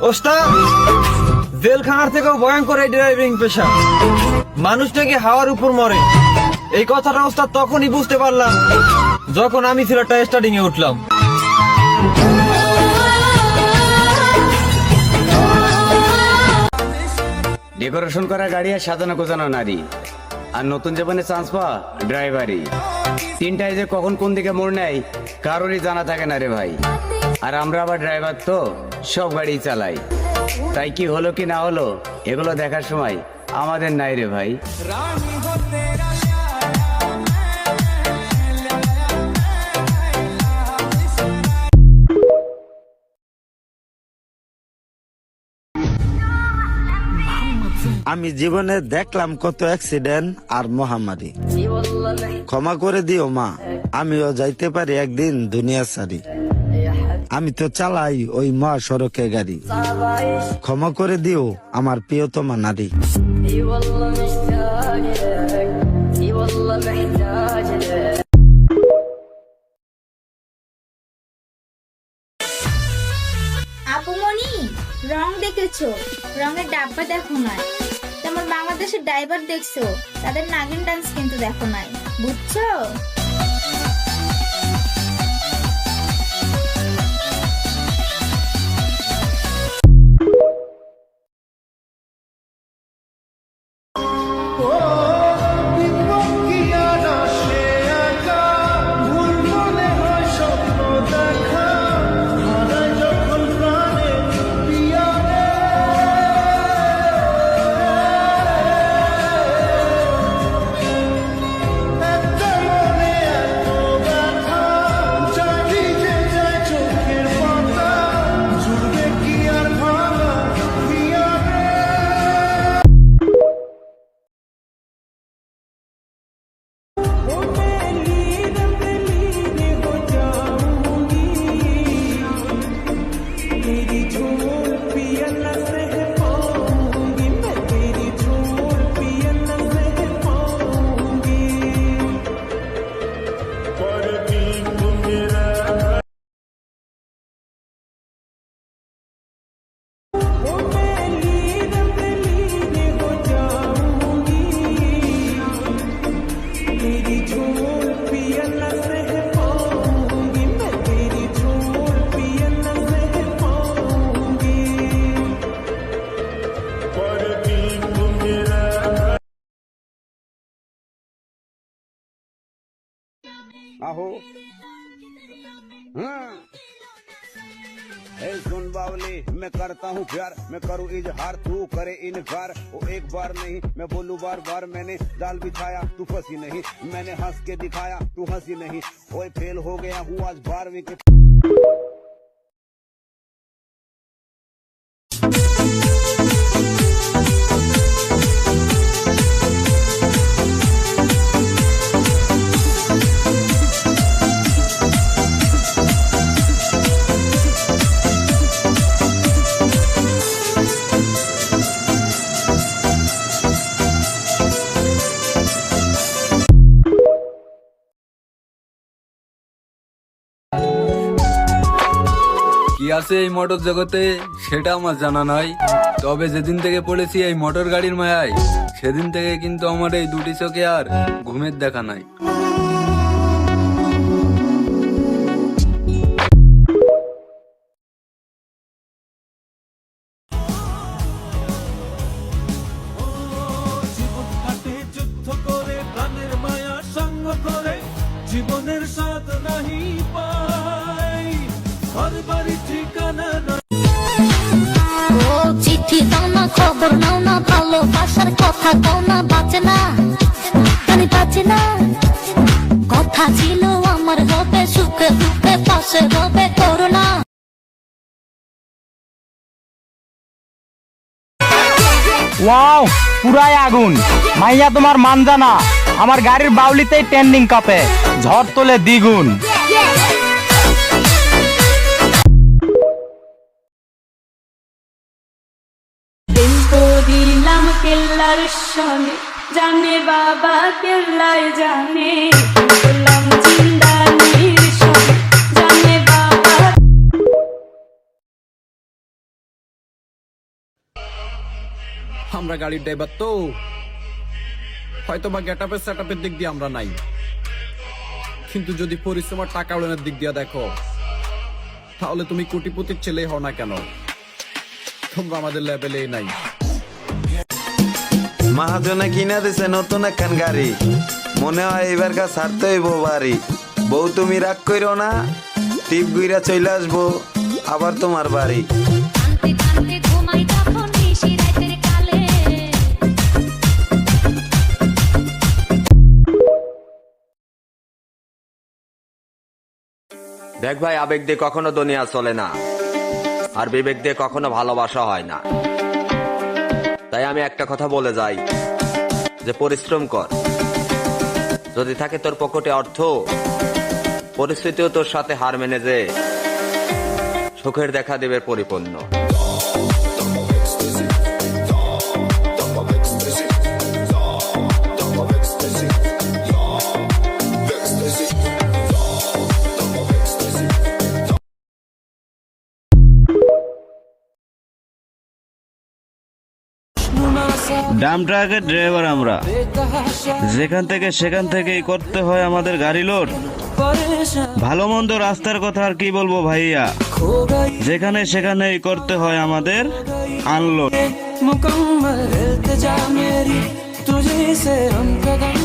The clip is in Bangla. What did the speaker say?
ওস্তাদ, জেলখানার থেকেও ভয়ঙ্কর এই ড্রাইভিং পেশা। মানুষ নাকি হাওয়ার উপর মরে, এই কথাটা ওস্তাদ তখনই বুঝতে পারলাম যখন আমি সিলেটটা স্টার্টিং এ উঠলাম। ডেকোরেশন করা গাড়ি আর সাজানো গোছানো নারী, আর নতুন জীবনে চান্স পাওয়া ড্রাইভারই। তিনটায় যে কখন কোন দিকে মোড় নেয় কারোরই জানা থাকে না রে ভাই। আর আমরা আবার ড্রাইভার তো সব গাড়ি চালাই, তাই কি হলো কি না হলো এগুলো দেখার সময় আমাদের নাই রে ভাই। আমি জীবনে দেখলাম কত অ্যাক্সিডেন্ট আর মহামারী। ক্ষমা করে দিও মা, আমিও যাইতে পারি একদিন দুনিয়া সারি। আমি তো চালাই ওই মহাসড়কে গাড়ি। ক্ষমা করে দিও আমার প্রিয়তমা নারী। আপুমনি, রং দেখেছো? রঙের ডাব্বা দেখো নাই। তোমার বাংলাদেশের ড্রাইভার দেখছো, তাদের নাগিন ডান্স কিন্তু দেখো নাই, বুঝছো? आहो सुन बावली, मैं करता हूँ प्यार, मैं करूँ इजहार, तू करे इनकार। वो एक बार नहीं मैं बोलूँ बार बार, मैंने जाल बिछाया तू फंसी नहीं, मैंने हंस के दिखाया तू हंसी नहीं। ओए फेल हो गया हूँ आज 12वीं के। কি আছে এই মোটর জগতে সেটা আমার জানা নাই, তবে যেদিন থেকে পড়েছি এই মোটর গাড়ির মায়ায় সেদিন থেকে কিন্তু আমার এই দুটি চোখে আর ঘুমের দেখা নাই। জীবনের স্বাদ নাহি পাই, ঘর বাড়ি ঠিকানা ও চিঠি দাও না, খবর নাও না, ভালোবাসার কথা দাও না, বাঁচে না জানি বাঁচে না। কথা ছিল আমার হবে, সুখে দুঃখে পাশে হবে, করোনা। ওয়াও, পুরাই আগুন। মাইয়া তোমার মান জানা, আমার গাড়ির বাউলিতেই ট্রেন্ডিং কাপে, ঝড় তোলে দ্বিগুণ। দিলাম কেল্লার সঙ্গে, জানে বাবা কেল্লায় জানে। আমরা গাড়ির ড্রাইভার তো, হয়তো বা গেটআপের সেটআপের দিক দিয়ে আমরা নাই, কিন্তু যদি পরিশ্রম আর টাকা উড়ানোর দিক দিয়ে দেখো, তাহলে তুমি কোটিপতির ছেলে হও না কেন, তোমরা আমাদের লেভেলেই নাই। মহাজনে কিনা দিছে নতুন একখান গাড়ি, মনে হয় এবার কা ছাড়তে হইব বাড়ি। বউ তুমি রাগ কইরো না, টিপ গুইরা চলে আসবো আবার তোমার বাড়ি। কান্তে কান্তে ঘুমাই তখন নিশি রাতের কালে। দেখ ভাই, আবেগ দিয়ে কখনো দুনিয়া চলে না, আর বিবেক দিয়ে কখনো ভালোবাসা হয় না। তাই আমি একটা কথা বলে যাই, যে পরিশ্রম কর, যদি থাকে তোর পকেটে অর্থ, পরিস্থিতিও তোর সাথে হার মেনে যে সুখের দেখা দেবে পরিপূর্ণ। ডাম ট্রাকের ড্রাইভার আমরা, যেখান থেকে সেখান থেকেই করতে হয় আমাদের গাড়ি লোড। ভালো মন্দ রাস্তার কথা আর কি বলবো ভাইয়া, যেখানে সেখানেই করতে হয় আমাদের আনলোড। मुकम्मल इल्तिजा मेरी तुझे से हम कदम